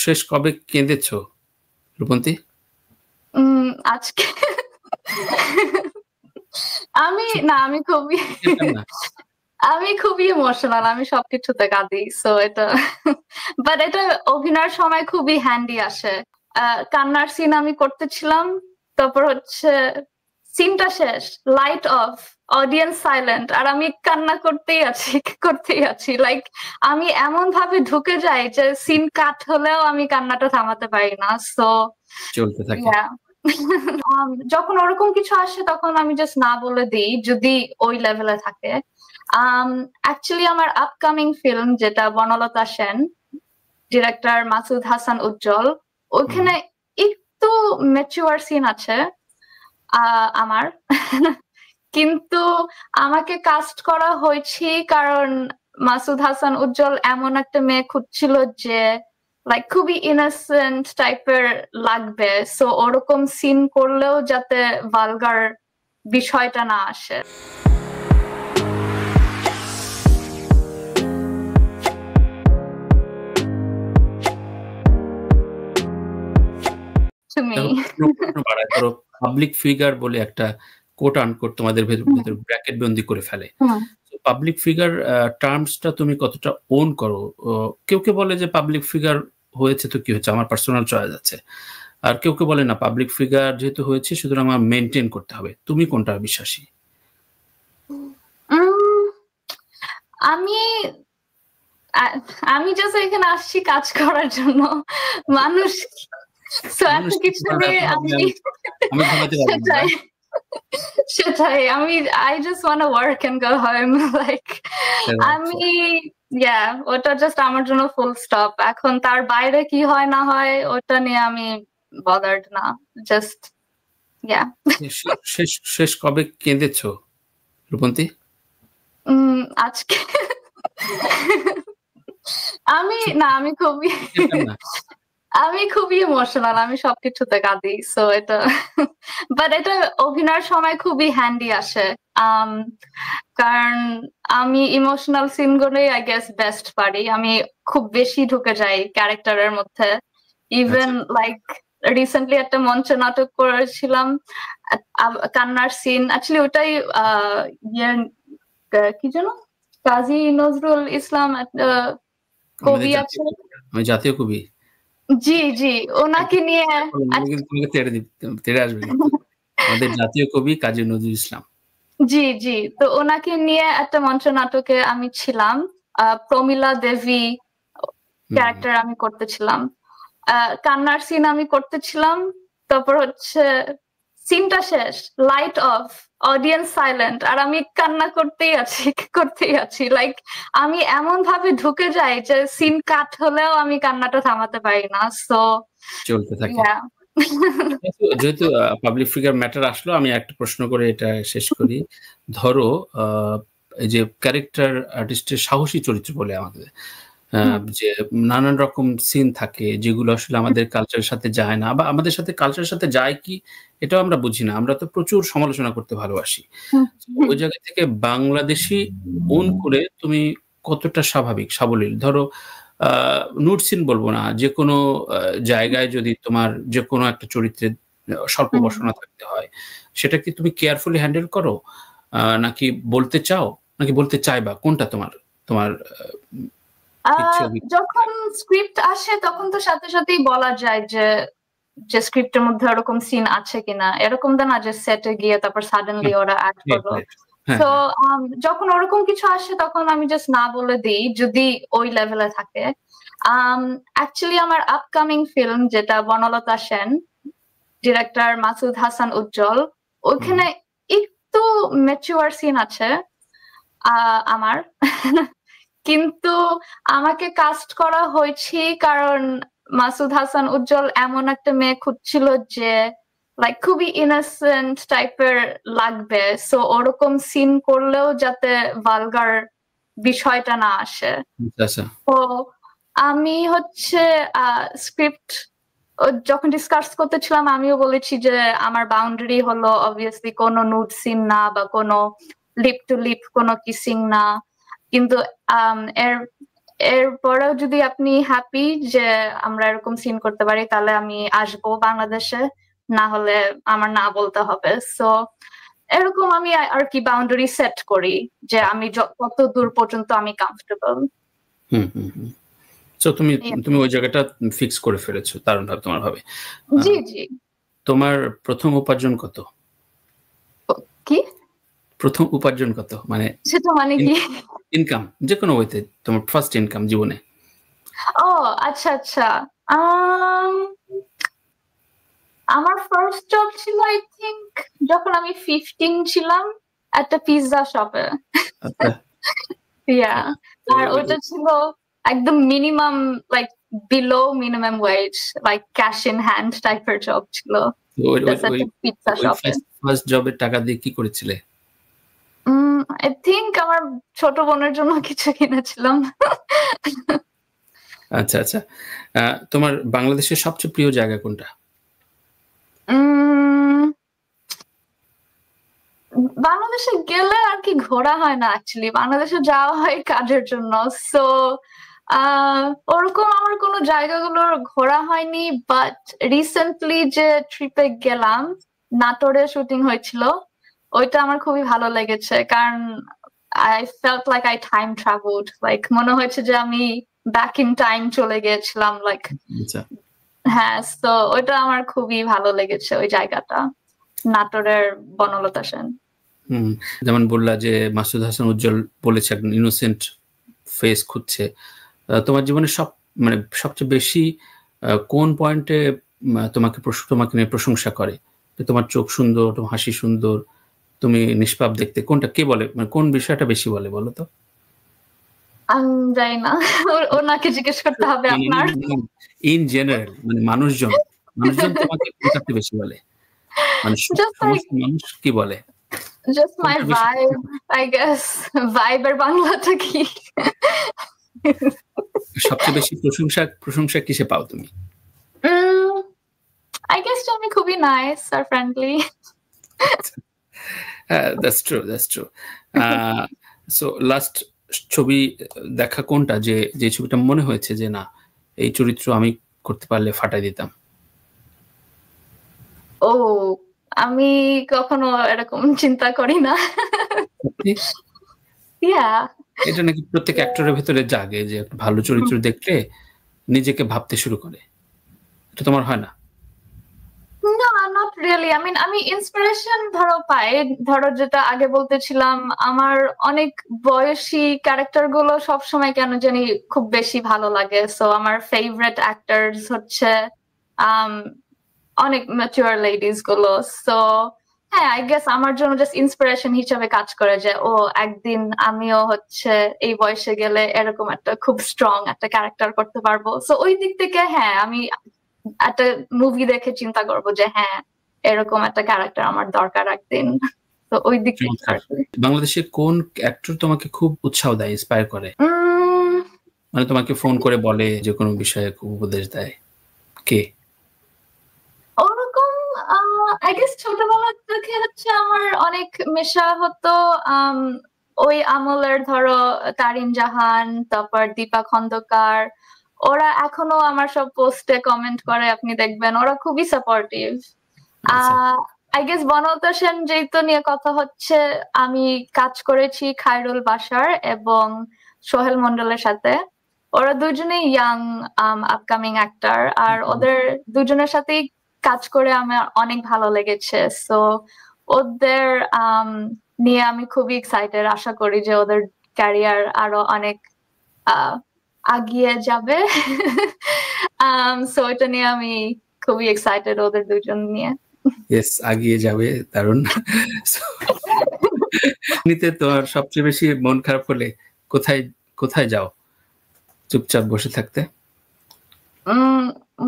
শেষ কবে কেঁদেছো রূপন্তী? আজকে আমি খুবই ইমোশনাল, আমি সবকিছুতে কাঁদি। সো এটা বাট এটা অভিনয়ের সময় খুবই হ্যান্ডি আসে। কান্নার সিন আমি করতেছিলাম, তারপর হচ্ছে সিনটা শেষ, লাইট অফ, অডিয়েন্স সাইলেন্ট, আর আমি কান্না করতেই আছি। লাইক আমি এমন ভাবে ঢুকে যাই যে সিন কাট হলেও আমি কান্নাটা থামাতে পারি না। সো চলতে থাকে। যখন ওরকম কিছু আসে তখন আমি জাস্ট না বলে দিই, যদি ওই লেভেলে থাকে। অ্যাকচুয়ালি আমার আপকামিং ফিল্ম, যেটা বনলতা সেন, ডিরেক্টর মাসুদ হাসান উজ্জ্বল, ওখানে একটু ম্যাচিউর সিন আছে আমার কিন্তু আমাকে কাস্ট করা হয়েছে কারণ মাসুদ হাসান উজ্জ্বল এমন একটা মেয়ে খুঁজছিল যে লাইক খুবই ইনোসেন্ট টাইপের লাগবে, সো ওরকম সিন করলেও যাতে ভালগার বিষয়টা না আসে। পাবলিক ফিগার বলে একটা কোট আনকোট তোমাদের ভেতর ব্র্যাকেট বন্দি করে ফেলে। পাবলিক ফিগার টার্মসটা তুমি কতটা ওন করো? কেউ বলে যে পাবলিক ফিগার হয়েছে তো কি হচ্ছে, আমার পার্সোনাল চয়েস আছে। আর কেউ বলে না, পাবলিক ফিগার যেহেতু হয়েছে সুতরাং আমার মেনটেন করতে হবে। তুমি কোনটা বিশ্বাসী? আমি জাস্ট এখানে আসছি কাজ করার জন্য। মানুষ সেটাই, আমি I just want to work and go home. Like ওটা জাস্ট আমার জন্য ফুল স্টপ। এখন তার বাইরে কি হয় না হয় ওটা নিয়ে আমি bothered না, জাস্ট শেষ কবে কেঁদেছো রূপন্তী? আজকে আমি খুবই ইমোশনাল, আমি সবকিছুতে কাঁদি। সো এটা বাট এটা অভিনয়ের সময় খুবই হ্যান্ডি আসে, কারণ আমি ইমোশনাল সিন গুলোই আই গেস বেস্ট পারি। আমি খুব বেশি ঢুকে যাই ক্যারেক্টারের মধ্যে। ইভেন লাইক রিসেন্টলি একটা মঞ্চ নাটক করেছিলাম, কান্নার সিন, অ্যাকচুয়ালি ওটাই কি যেন কাজী নজরুল ইসলাম কবি আছে, জাতীয় কবি। জি ওনাকে নিয়ে তেড়ে আসবে আমাদের জাতীয় কবি কাজী নজরুল ইসলাম। জি তো ওনাকে নিয়ে একটা মঞ্চ নাটকে আমি ছিলাম, প্রমীলা দেবী ক্যারেক্টার আমি করতেছিলাম। কান্নার সিন আমি করতেছিলাম, তারপর হচ্ছে সিনটা শেষ, লাইট অফ, অডিয়েন্স সাইলেন্ট, আর আমি কান্না করতেই আছি। লাইক আমি এমন ভাবে ঢুকে যাই যে সিন কাট হলেও আমি কান্নাটা থামাতে পারি না। সো চলতে থাকে। যেহেতু পাবলিক ফিগার ম্যাটার আসলো, আমি একটা প্রশ্ন করে এটা শেষ করি। ধরো এই যে ক্যারেক্টার আর্টিস্টের সাহসী চরিত্র বলে আমাদের, যে নানান রকম সিন থাকে যেগুলো আসলে আমাদের কালচারের সাথে যায় না, বা আমাদের সাথে কালচারের সাথে যায় কি এটাও আমরা বুঝি না। আমরা তো প্রচুর সমালোচনা করতে ভালোবাসি। ওই জায়গা থেকে বাংলাদেশি ওন করে তুমি কতটা স্বাভাবিক সাবলীল? ধরো নুড সিন বলবো না, যে কোনো জায়গায় যদি তোমার যে কোনো একটা চরিত্রের স্বল্প বসনা থাকতে হয়, সেটা কি তুমি কেয়ারফুলি হ্যান্ডেল করো, নাকি বলতে চাও, নাকি বলতে চাইবা? কোনটা তোমার যখন স্ক্রিপ্ট আসে তখন তো সাথে সাথেই বলা যায় যে স্ক্রিপ্টের মধ্যে ওরকম সিন আছে কিনা, এরকম না যে সেটে গিয়ে তারপর সাডেনলি ওরা অ্যাড করলো। তো যখন ওরকম কিছু আসে তখন আমি জাস্ট না বলে দিই, যদি ওই লেভেলে থাকে। অ্যাকচুয়ালি আমার আপকামিং ফিল্ম, যেটা বনলতা সেন, ডিরেক্টর মাসুদ হাসান উজ্জ্বল, ওখানে একটু ম্যাচিউর সিন আছে আমার কিন্তু আমাকে কাস্ট করা হয়েছে কারণ মাসুদ হাসান উজ্জ্বল এমন একটা মেয়ে খুঁজছিল যে লাইক খুবই ইনোসেন্ট টাইপের লাগবে, সো ওরকম সিন করলেও যাতে ভালগার বিষয়টা না আসে। তো আমি হচ্ছে স্ক্রিপ্ট যখন ডিসকাস করতেছিলাম আমিও বলেছি যে আমার বাউন্ডারি হলো অবভিয়াসলি কোনো নুড সিন না, বা কোনো লিপ টু লিপ কোনো কিসিং না। কিন্তু এরপরেও যদি আপনি হ্যাপি যে আমরা এরকম সিন করতে পারি, তাহলে আমি আসবো বাংলাদেশে, না হলে আমার না বলতে হবে। সো এরকম আমি আর কি বাউন্ডারি সেট করি যে আমি কত দূর পর্যন্ত আমি কমফোর্টেবল। সো তুমি ওই জায়গাটা ফিক্স করে ফেলেছো দারুণ ভাবে তোমার ভাবে। জি জি। তোমার প্রথম উপার্জন কত? কি প্রথম উপার্জন কত? মানে সেটা মানে কি? ইনকাম যে কোনো ওয়েতে তোমার ফার্স্ট ইনকাম জীবনে। ও আচ্ছা আচ্ছা, আমার ফার্স্ট জব ছিল আই থিংক যখন আমি 15 ছিলাম একটা পিৎজা শপে। ইয়া, আর ওটা ছিল একদম minimum like below minimum wedge, like cash in hand টাইপের জব ছিল। পিৎজা শপে ফার্স্ট জবের টাকা দিয়ে কি করেছিলে? আই থিংক আমার ছোট বোনের জন্য কিছু কিনেছিলাম। আচ্ছা আচ্ছা, তোমার বাংলাদেশের সবচেয়ে প্রিয় জায়গা কোনটা? বাংলাদেশে গেলে আর কি ঘোরা হয় না, অ্যাকচুয়ালি বাংলাদেশে যাওয়া হয় কাজের জন্য। সো ওরকম আমার কোনো জায়গাগুলো ঘোরা হয়নি, বাট রিসেন্টলি যে ট্রিপে গেলাম নাটোরে শুটিং হয়েছিল, ওইটা আমার খুবই ভালো লেগেছে, কারণ I felt like I time traveled, like মনে হয়েছে যে আমি back in time চলে গিয়েছিলাম, like হ্যাঁ। তো ওইটা আমার খুবই ভালো লেগেছে ওই জায়গাটা, নাটোরের বনলতা সেন। যেমন বললা যে মাসুদ হাসান উজ্জ্বল বলেছে একজন ইনোসেন্ট ফেস খুঁজছে, তোমার জীবনে মানে সবচেয়ে বেশি কোন পয়েন্টে তোমাকে নিয়ে প্রশংসা করে? তোমার চোখ সুন্দর, তোমার হাসি সুন্দর, তুমি নিষ্পাপ দেখতে, কোনটা কে বলে, মানে কোন বিষয়টা বেশি বলে বলো তো? আমি জানি না, ওনাকে জিজ্ঞেস করতে হবে আপনার। ইন জেনারেল মানে মানুষজন তোমাকে কোনটাতে বেশি বলে, মানে মানুষ কি বলে? Just my vibe, I guess. Vibe এর বাংলাটা কি? সবচেয়ে বেশি প্রশংসা কিসে পাও তুমি? I guess তুমি খুবই নাইস আর friendly. That's true. So last ছবি দেখা কোনটা যে ছবিটা মনে হয়েছে যে না এই চরিত্র আমি করতে পারলে ফাটাই দিতাম? ও, আমি কখনো এরকম চিন্তা করি না। এটা নাকি প্রত্যেক অ্যাক্টরের ভেতরে জাগে যে একটা ভালো চরিত্র দেখলে নিজেকে ভাবতে শুরু করে, এটা তোমার হয় না? না, নট রিয়েলি। আমি ইন্সপিরেশন পাই, যেটা আগে বলতেছিলাম, আমার অনেক বয়সী ক্যারেক্টার গুলো সবসময় কেন জানি খুব বেশি ভালো লাগে। সো আমার ফেভারিট অ্যাক্টরস হচ্ছে অনেক ম্যাচিউর লেডিস গুলো। সো হ্যাঁ, আই গেস আমার জন্য জাস্ট ইন্সপিরেশন হিসেবে কাজ করে যে ও একদিন আমিও হচ্ছে এই বয়সে গেলে এরকম একটা খুব স্ট্রং একটা ক্যারেক্টার করতে পারবো। সো ওই দিক থেকে হ্যাঁ, আমি একটা মুভি দেখে চিন্তা করবো যে হ্যাঁ এরকম একটা ক্যারেক্টার আমার দরকার একদিন। তো ওই দিক থেকে। বাংলাদেশে কোন অ্যাক্টর তোমাকে খুব উৎসাহ দেয়, ইন্সপায়ার করে, মানে তোমাকে ফোন করে বলে যে কোনো বিষয়ে খুব উপদেশ দেয়, কে? ওরকম আই গেস ছোটবেলা থেকে হচ্ছে আমার অনেক মেশা হতো ওই আমলের, তারিন জাহান, তারপর দীপা খন্দকার, ওরা এখনো আমার সব পোস্টে কমেন্ট করে, আপনি দেখবেন ওরা খুবই supportive. I guess Banalata Sen যেহেতু নিয়ে কথা হচ্ছে, আমি কাজ করেছি খায়রুল বাশার এবং সোহেল মন্ডলের সাথে, ওরা দুজনেই ইয়াং আপকামিং অ্যাক্টর, আর ওদের দুজনের সাথেই কাজ করে আমার অনেক ভালো লেগেছে। সো ওদের নিয়ে আমি খুবই এক্সাইটেড, আশা করি যে ওদের ক্যারিয়ার আরো অনেক আগিয়ে যাবে। সো এটা নিয়ে আমি খুবই এক্সাইটেড ওদের দুজন নিয়ে। ইয়েস, আগিয়ে যাবে, দারুণ। নিতে তোমার সবচেয়ে বেশি মন খারাপ হলে কোথায় যাও চুপচাপ বসে থাকতে?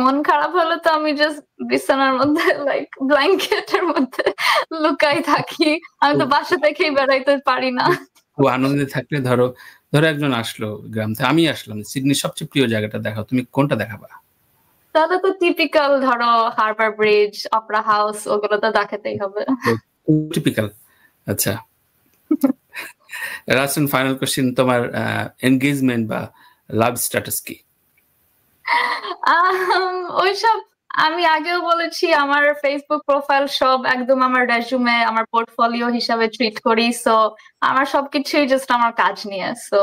মন খারাপ হলে তো আমি জাস্ট বিছানার মধ্যে লাইক ব্ল্যাঙ্কেটের মধ্যে লুকাই থাকি, আমি তো বাসা থেকেই বেড়াইতে পারি না। খুব আনন্দে থাকলে ধরো একজন আসলো গ্রাম থেকে, আমি আসলাম, সিডনির সবচেয়ে প্রিয় জায়গাটা দেখাও, তুমি কোনটা দেখাবা? তাহলে তো typical Harbour bridge, Opera house, ওগুলো তো দেখাতেই হবে। টিপিক্যাল। আচ্ছা, লাস্ট এন্ড ফাইনাল কোশ্চেন, তোমার এনগেজমেন্ট বা লাভ স্ট্যাটাস কি? ওইসব আমি আগেও বলেছি, আমার ফেসবুক প্রোফাইল সব একদম আমার রেজুমে, আমার পোর্টফোলিও হিসাবে ট্রিট করি। সো আমার সবকিছুই জাস্ট আমার কাজ নিয়ে, সো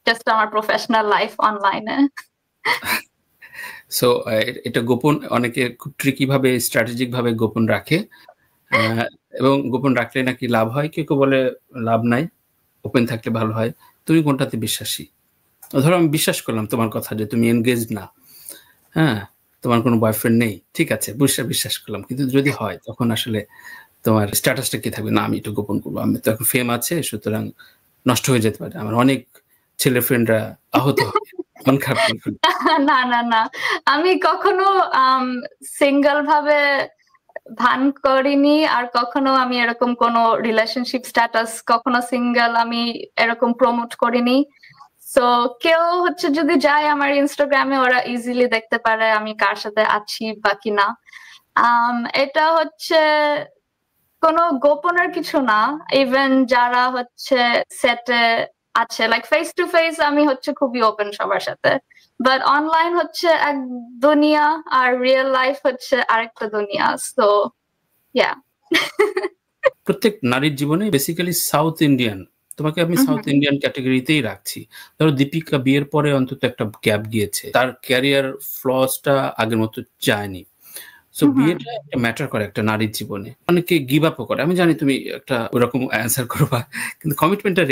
জাস্ট আমার প্রফেশনাল লাইফ অনলাইনে। সো এটা গোপন, অনেকে খুব ট্রিকি ভাবে স্ট্র্যাটেজিক ভাবে গোপন রাখে, এবং গোপন রাখলে নাকি লাভ হয়, কেউ কেউ বলে লাভ নাই, ওপেন থাকলে ভালো হয়। তুমি কোনটাতে বিশ্বাসী? ধরো আমি বিশ্বাস করলাম তোমার কথা যে তুমি এনগেজ না, হ্যাঁ, তোমার কোনো বয়ফ্রেন্ড নেই, ঠিক আছে, বিশ্বাস করলাম, কিন্তু যদি হয় তখন আসলে তোমার স্ট্যাটাসটা কি থাকবে? না আমি একটু গোপন করবো, আমি তো এখন ফেম আছে, সুতরাং নষ্ট হয়ে যেতে পারে, আমার অনেক ছেলে ফ্রেন্ডরা আহত হবে। না না না, আমি কখনো সিঙ্গেল ভাবে ভান করিনি, আর কখনো আমি এরকম কোনো রিলেশনশিপ স্ট্যাটাস কখনো সিঙ্গেল আমি এরকম প্রমোট করিনি। সো কেউ হচ্ছে যদি যায় আমার ইনস্টাগ্রামে, ওরা ইজিলি দেখতে পারে আমি কার সাথে আছি বা কিনা। এটা হচ্ছে কোনো গোপনের কিছু না। ইভেন যারা হচ্ছে সেটে আছে, লাইক ফেস টু ফেস আমি হচ্ছে খুবই ওপেন সবার সাথে, বাট অনলাইন হচ্ছে এক দুনিয়া আর রিয়েল লাইফ হচ্ছে আরেকটা দুনিয়া। So yeah. প্রত্যেক নারীর জীবনে বেসিক্যালি সাউথ ইন্ডিয়ান, তোমাকে আমি সাউথ ইন্ডিয়ান ক্যাটাগরিতেই রাখছি। ধরো দীপিকা বিয়ের পরে অন্তত একটা গ্যাপ গিয়েছে, তার ক্যারিয়ার ফ্লসটা আগের মতো যায়নি। সো বিয়েটা একটা ম্যাটার করে একটা নারীর জীবনে, অনেকে গিভ আপও করে, আমি জানি তুমি একটা ওরকম অ্যান্সার করবা, কিন্তু কমিটমেন্টটা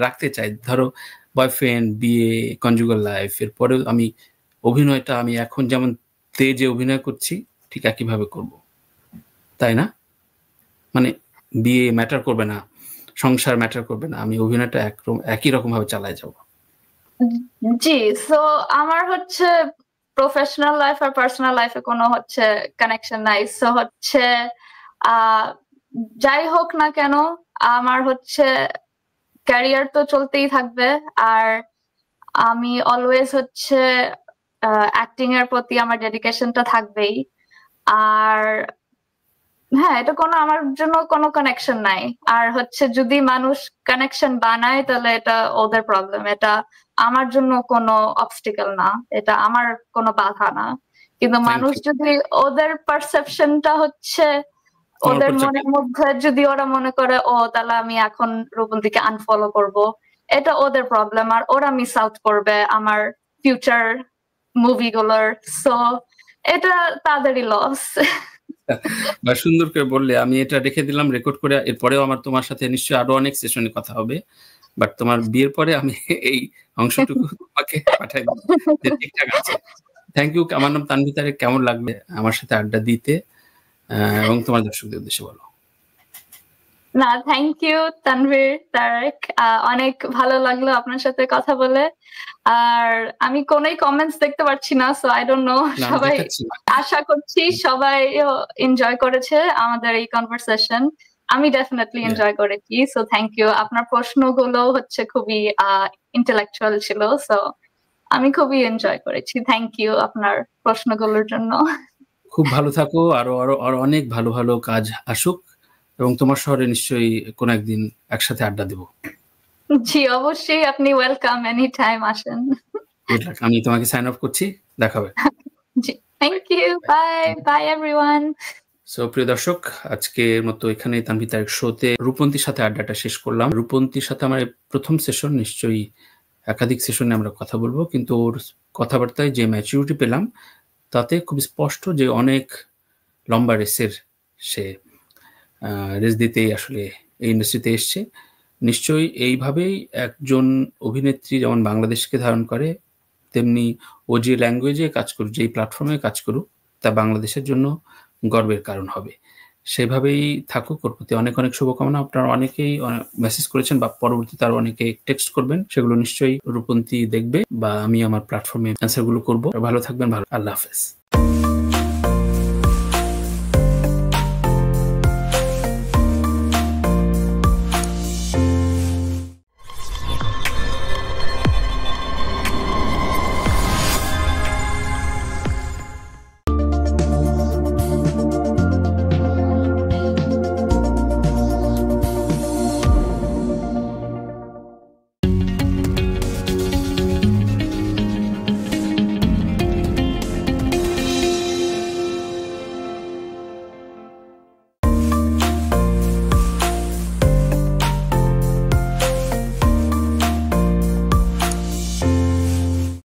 রাখতে চাই। ধরো বয়ফ্রেন্ড, বিয়ে, কনজুগাল লাইফ, এরপরেও আমি অভিনয়টা আমি এখন যেমন তেজে অভিনয় করছি ঠিক একইভাবে করব, তাই না? মানে বিয়ে ম্যাটার করবে না, সংসার ম্যাটার করবে না, আমি অভিনয়টা একই রকম ভাবে চালাই যাব। জি, সো আমার হচ্ছে প্রফেশনাল লাইফ আর পার্সোনাল লাইফে কোনো হচ্ছে কানেকশন নাই। সো হচ্ছে যাই হোক না কেন, আমার হচ্ছে ক্যারিয়ার তো চলতেই থাকবে, আর আমি অলওয়েজ হচ্ছে অ্যাক্টিং এর প্রতি আমার ডেডিকেশনটা থাকবেই। আর হ্যাঁ, এটা কোনো আমার জন্য কোনো কানেকশন নাই। আর হচ্ছে যদি মানুষ কানেকশন বানায় তাহলে এটা ওদের প্রবলেম, এটা আমার জন্য কোনো অবস্টিকেল না, এটা আমার কোনো বাধা না। কিন্তু মানুষ যদি ওদের পারসেপশনটা হচ্ছে ওদের মনের মধ্যে যদি ওরা মনে করে ও তাহলে আমি এখন রূপন্তীকে আনফলো করব, এটা ওদের প্রবলেম, আর ওরা মিস আউট করবে আমার ফিউচার মুভিগুলোর। সো এটা তাদেরই লস। বা সুন্দর করে বললে, আমি এটা রেখে দিলাম রেকর্ড করে, এরপরেও আমার তোমার সাথে নিশ্চয়ই আরো অনেক সেশনে কথা হবে, বাট তোমার বিয়ের পরে আমি এই অংশটুকু তোমাকে পাঠাই দেব যে ঠিকঠাক আছে। Thank you. আমার নাম তানভীর তারেক। কেমন লাগবে আমার সাথে আড্ডা দিতে, এবং তোমার দর্শকদের উদ্দেশ্যে বলো। না, থ্যাংক ইউ তানভীর তারেক, অনেক ভালো লাগলো আপনার সাথে কথা বলে। আর আমি কোনোই কমেন্টস দেখতে পাচ্ছি না, সো আই ডোন্ট নো সবাই, আশা করছি সবাই এনজয় করেছে আমাদের এই কনভারসেশন। আমি ডেফিনেটলি এনজয় করেছি, সো থ্যাংক ইউ। আপনার প্রশ্নগুলো হচ্ছে খুবই ইন্টেলেকচুয়াল ছিল, সো আমি খুবই এনজয় করেছি। থ্যাংক ইউ আপনার প্রশ্নগুলোর জন্য। খুব ভালো থাকো, আরো আরো আরো অনেক ভালো ভালো কাজ আসুক, এবং তোমার শহরে নিশ্চয়ই কোন একদিন একসাথে আড্ডা দেব। জি অবশ্যই, আপনি ওয়েলকাম, এনি টাইম আসেন। Good luck. আমি তোমাকে সাইন অফ করছি, দেখা হবে। জি, thank you, bye bye everyone. So প্রিয় দর্শক, আজকের মতো এখানেই তানভীর তারেক শোতে রূপন্তীর সাথে আড্ডাটা শেষ করলাম। রূপন্তীর সাথে আমার প্রথম সেশন, নিশ্চয়ই একাধিক সেশনে আমরা কথা বলবো, কিন্তু ওর কথাবার্তায় যে ম্যাচুরিটি পেলাম তাতে খুব স্পষ্ট যে অনেক লম্বা রেসের সে রেস দিতেই আসলে এই ইন্ডাস্ট্রিতে এসছে। নিশ্চয়ই এইভাবেই একজন অভিনেত্রী যেমন বাংলাদেশকে ধারণ করে, তেমনি ও যে ল্যাঙ্গুয়েজে কাজ করুক, যেই প্ল্যাটফর্মে কাজ করুক, তা বাংলাদেশের জন্য গর্বের কারণ হবে। সেভাবেই থাকুক। ওর প্রতি অনেক অনেক শুভকামনা। আপনারা অনেকেই মেসেজ করেছেন বা পরবর্তীতে আরো অনেকে টেক্সট করবেন, সেগুলো নিশ্চয়ই রূপন্তী দেখবে বা আমি আমার প্ল্যাটফর্মে অ্যান্সারগুলো করবো। ভালো থাকবেন, ভালো, আল্লাহ হাফেজ।